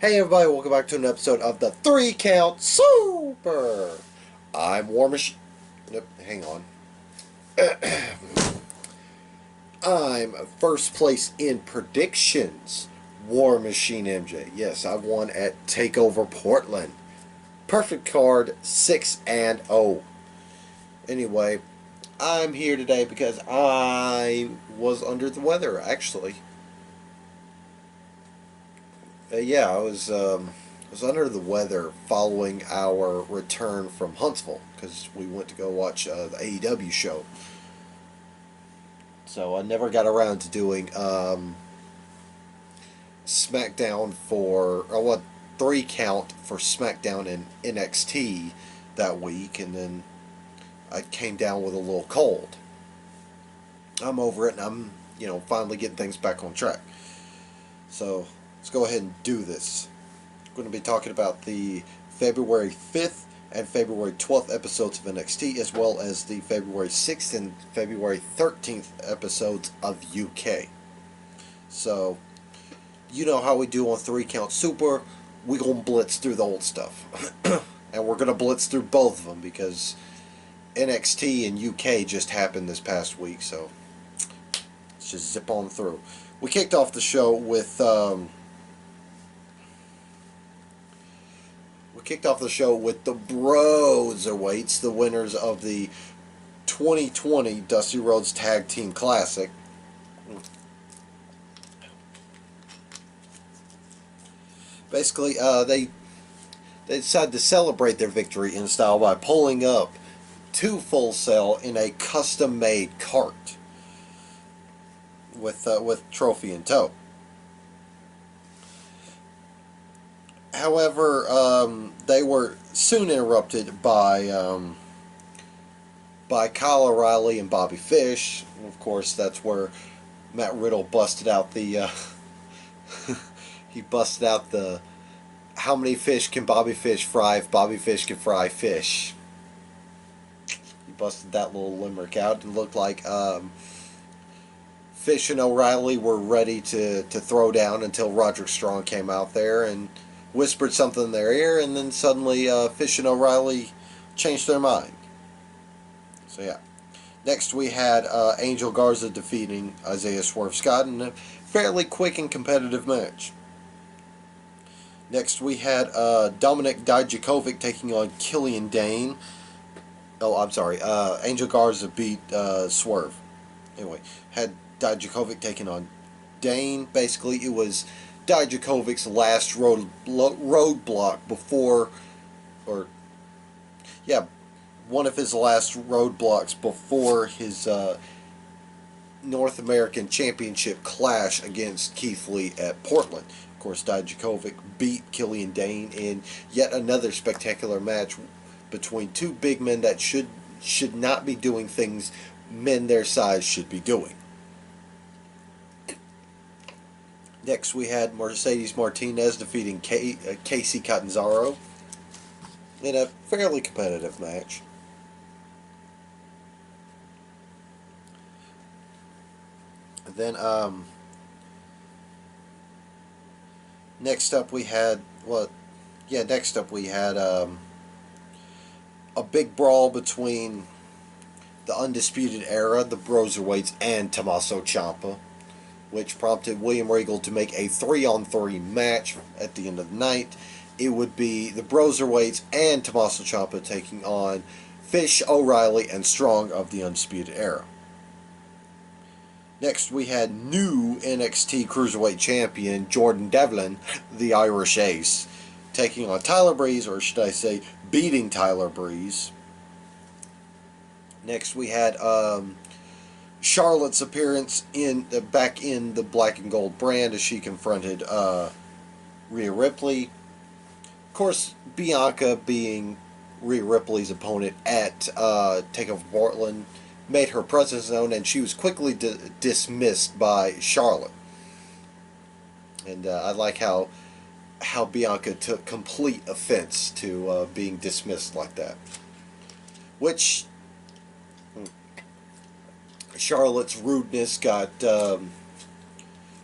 Hey everybody, welcome back to an episode of the 3 Count Super. I'm Warmish. Nope, hang on. I'm first place in predictions. War Machine MJ. Yes, I won at Takeover Portland. Perfect card, 6-0. Anyway, I'm here today because I was under the weather, actually. Yeah, I was under the weather following our return from Huntsville because we went to go watch the AEW show. So I never got around to doing SmackDown or what 3 count for SmackDown and NXT that week, and then I came down with a little cold. I'm over it, and I'm finally getting things back on track. So let's go ahead and do this. We're going to be talking about the February 5th and February 12th episodes of NXT, as well as the February 6th and February 13th episodes of UK. So, you know how we do on 3 Count Super. We're going to blitz through the old stuff. And we're going to blitz through both of them because NXT and UK just happened this past week. So, let's just zip on through. We kicked off the show with the Broserweights, the winners of the 2020 Dusty Rhodes Tag Team Classic. Basically, they decided to celebrate their victory in style by pulling up to Full Sail in a custom-made cart with trophy in tow. However, they were soon interrupted by Kyle O'Reilly and Bobby Fish. And of course, that's where Matt Riddle busted out the he busted out the how many fish can Bobby Fish fry if Bobby Fish can fry fish. He busted that little limerick out. It looked like Fish and O'Reilly were ready to throw down until Roderick Strong came out there and whispered something in their ear, and then suddenly Fish and O'Reilly changed their mind. So yeah. Next we had Angel Garza defeating Isaiah Swerve Scott in a fairly quick and competitive match. Next we had Dominic Dijakovic taking on Killian Dane. Oh, I'm sorry. Angel Garza beat Swerve. Anyway, had Dijakovic taking on Dane. Basically, it was Dijakovic's last roadblock before, or yeah, one of his last roadblocks before his North American Championship clash against Keith Lee at Portland. Of course, Dijakovic beat Killian Dane in yet another spectacular match between two big men that should not be doing things men their size should be doing. Next, we had Mercedes Martinez defeating Casey Catanzaro in a fairly competitive match. And then, next up we had a big brawl between the Undisputed Era, the Broserweights, and Tommaso Ciampa, which prompted William Regal to make a 3-on-3 match at the end of the night. It would be the Broserweights and Tommaso Ciampa taking on Fish, O'Reilly, and Strong of the Undisputed Era. Next, we had new NXT Cruiserweight Champion Jordan Devlin, the Irish Ace, taking on Tyler Breeze, or should I say, beating Tyler Breeze. Next, we had Charlotte's appearance back in the Black and Gold brand as she confronted Rhea Ripley. Of course, Bianca, being Rhea Ripley's opponent at Takeover Portland, made her presence known, and she was quickly dismissed by Charlotte. And I like how Bianca took complete offense to being dismissed like that. Which Charlotte's rudeness got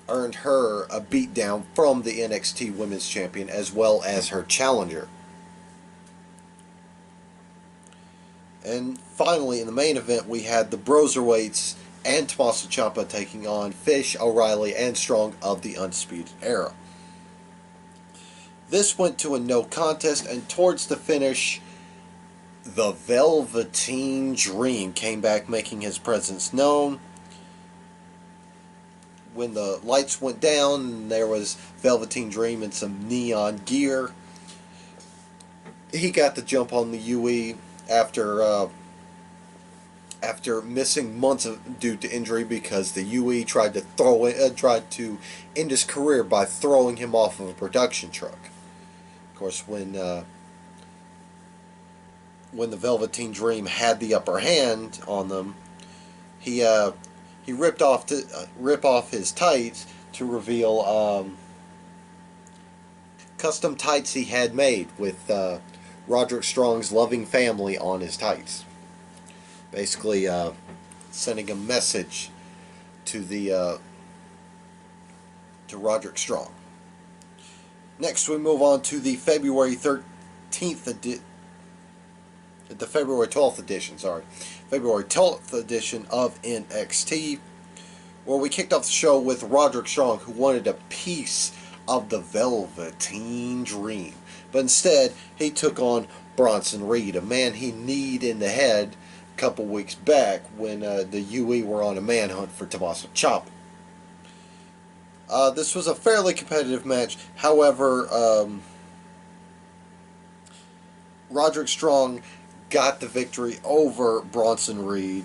earned her a beatdown from the NXT Women's Champion as well as her challenger. And finally, in the main event, we had the Broserweights and Tommaso Ciampa taking on Fish, O'Reilly, and Strong of the Undisputed Era. This went to a no contest, and towards the finish, the Velveteen Dream came back, making his presence known. When the lights went down, there was Velveteen Dream in some neon gear. He got the jump on the UE after missing months due to injury, because the UE tried to end his career by throwing him off of a production truck. Of course, when the Velveteen Dream had the upper hand on them, he ripped off his tights to reveal custom tights he had made with Roderick Strong's loving family on his tights. Basically, sending a message to Roderick Strong. Next, we move on to the February 13th the February 12th edition, February 12th edition of NXT, where we kicked off the show with Roderick Strong, who wanted a piece of the Velveteen Dream. But instead, he took on Bronson Reed, a man he kneed in the head a couple weeks back when the UE were on a manhunt for Tommaso Ciampa. This was a fairly competitive match. However, Roderick Strong got the victory over Bronson Reed.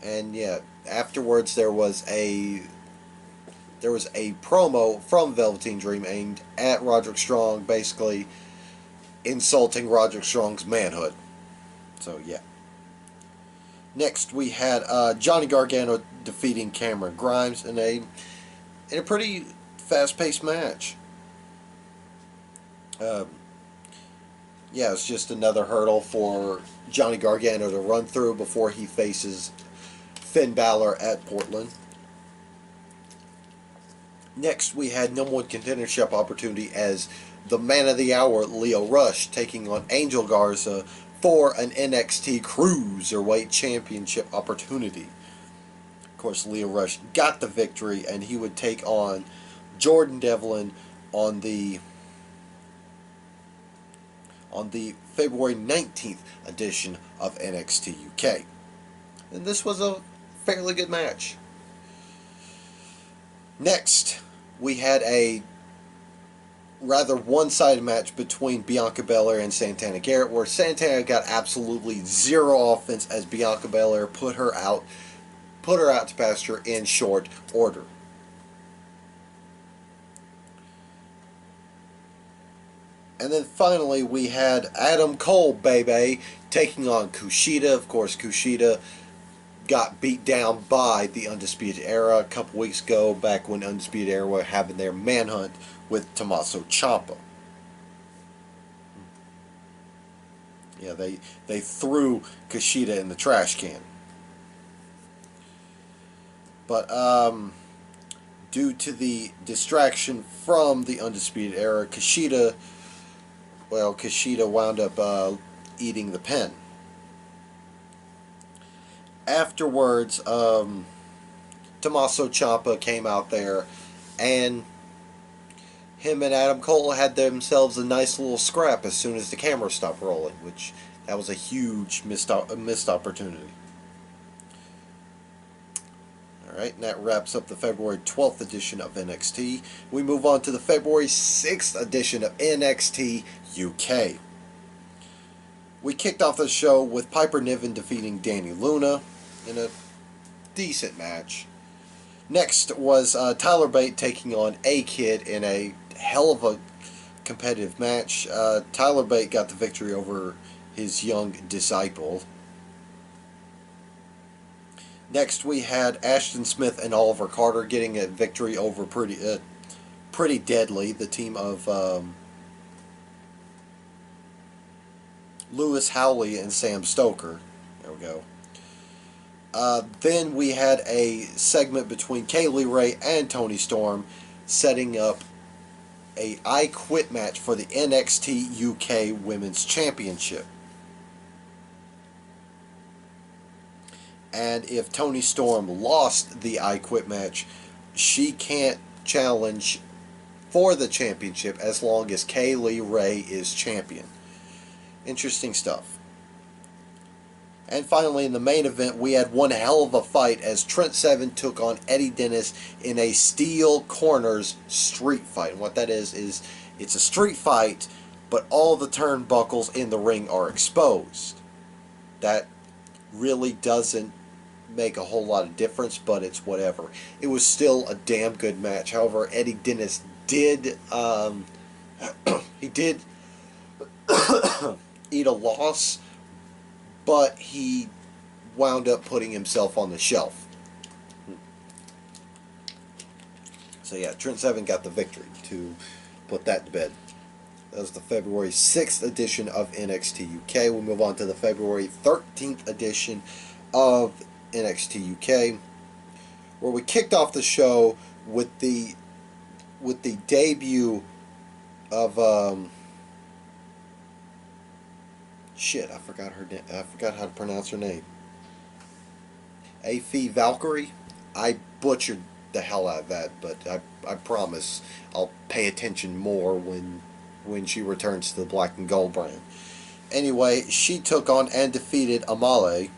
And yeah, afterwards there was a promo from Velveteen Dream aimed at Roderick Strong, basically insulting Roderick Strong's manhood. So yeah. Next we had Johnny Gargano defeating Cameron Grimes in a pretty fast-paced match. Yeah, it's just another hurdle for Johnny Gargano to run through before he faces Finn Balor at Portland. Next, we had number one contendership opportunity as the man of the hour, Lio Rush, taking on Angel Garza for an NXT Cruiserweight Championship opportunity. Of course, Lio Rush got the victory, and he would take on Jordan Devlin on the February 19th edition of NXT UK. And this was a fairly good match. Next, we had a rather one-sided match between Bianca Belair and Santana Garrett, where Santana got absolutely zero offense as Bianca Belair put her out to pasture in short order. And then finally, we had Adam Cole, baby, taking on Kushida. Of course, Kushida got beat down by the Undisputed Era a couple weeks ago, back when Undisputed Era were having their manhunt with Tommaso Ciampa. Yeah, they threw Kushida in the trash can. But due to the distraction from the Undisputed Era, Kushida wound up eating the pin. Afterwards, Tommaso Ciampa came out there, and him and Adam Cole had themselves a nice little scrap as soon as the camera stopped rolling, which that was a huge missed opportunity. Alright, and that wraps up the February 12th edition of NXT. We move on to the February 6th edition of NXT UK. We kicked off the show with Piper Niven defeating Dani Luna in a decent match. Next was Tyler Bate taking on A-Kid in a hell of a competitive match. Tyler Bate got the victory over his young disciple. Next we had Ashton Smith and Oliver Carter getting a victory over Pretty Deadly, the team of Lewis Howley and Sam Stoker. There we go. Then we had a segment between Kaylee Ray and Toni Storm setting up a I Quit match for the NXT UK Women's Championship. And if Toni Storm lost the I Quit match, she can't challenge for the championship as long as Kaylee Ray is champion. Interesting stuff. And finally, in the main event, we had one hell of a fight as Trent Seven took on Eddie Dennis in a Steel Corners street fight. And what that is it's a street fight, but all the turnbuckles in the ring are exposed. That really doesn't make a whole lot of difference, but it's whatever. It was still a damn good match. However, Eddie Dennis did he did eat a loss, but he wound up putting himself on the shelf. So yeah, Trent Seven got the victory to put that to bed. That was the February 6th edition of NXT UK. We'll move on to the February 13th edition of NXT UK, where we kicked off the show with the debut of I forgot her. I forgot how to pronounce her name. Aoife Valkyrie. I butchered the hell out of that, but I promise I'll pay attention more when she returns to the Black and Gold brand. Anyway, she took on and defeated Amale,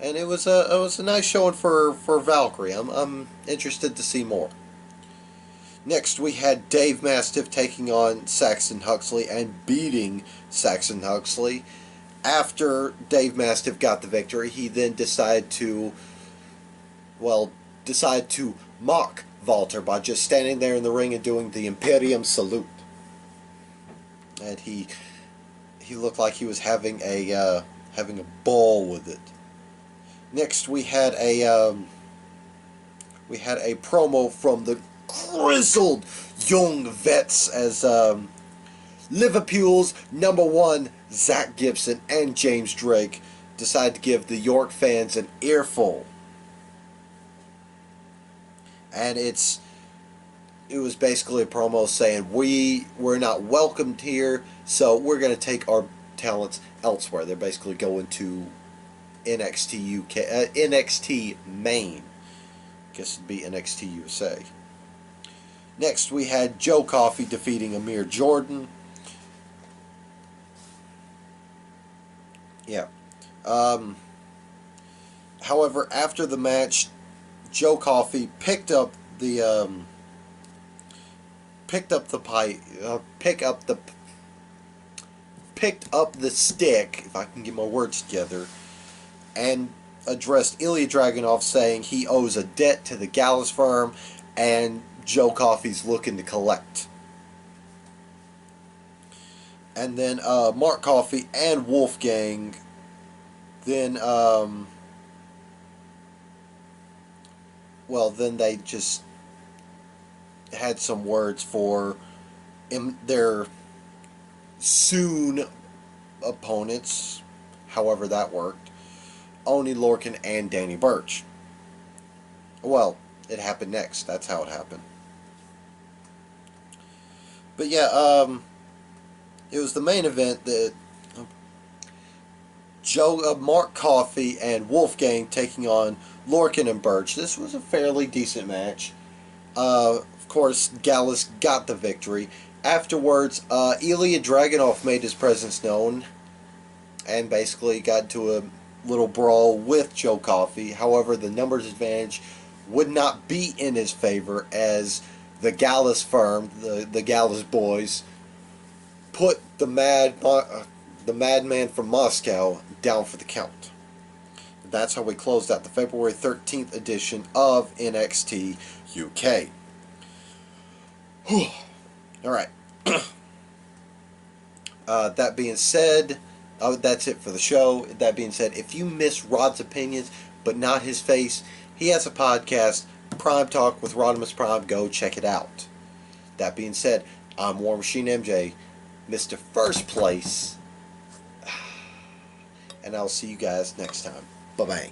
and it was a nice showing for Valkyrie. I'm interested to see more. Next, we had Dave Mastiff taking on Saxon Huxley and beating Saxon Huxley. After Dave Mastiff got the victory, he then decided to mock Walter by just standing there in the ring and doing the Imperium salute. And he looked like he was having a ball with it. Next, we had a promo from the grizzled young vets as Liverpool's #1 Zach Gibson and James Drake decide to give the York fans an earful. And it was basically a promo saying we're not welcomed here, so we're going to take our talents elsewhere. They're basically going to NXT UK, NXT Maine. I guess it'd be NXT USA. Next, we had Joe Coffey defeating Amir Jordan. Yeah. However, after the match, Joe Coffey picked up the stick, if I can get my words together, and addressed Ilya Dragunov, saying he owes a debt to the Gallus firm, and Joe Coffey's looking to collect. And then Mark Coffey and Wolfgang then then they just had some words for their soon opponents, however that worked, Oney Lorcan and Danny Burch. Well, it happened next. That's how it happened. But yeah, it was the main event that Mark Coffey and Wolfgang taking on Lorcan and Burch. This was a fairly decent match. Of course, Gallus got the victory. Afterwards, Ilya Dragunov made his presence known and basically got into a little brawl with Joe Coffey. However, the numbers advantage would not be in his favor as the Gallus firm, the Gallus boys, put the madman from Moscow down for the count. That's how we closed out the February 13th edition of NXT UK. Alright. That being said, that's it for the show. That being said, if you miss Rod's opinions but not his face, he has a podcast, Prime Talk with Rodimus Prime. Go check it out. That being said, I'm War Machine MJ. Mr. First Place. And I'll see you guys next time. Bye-bye.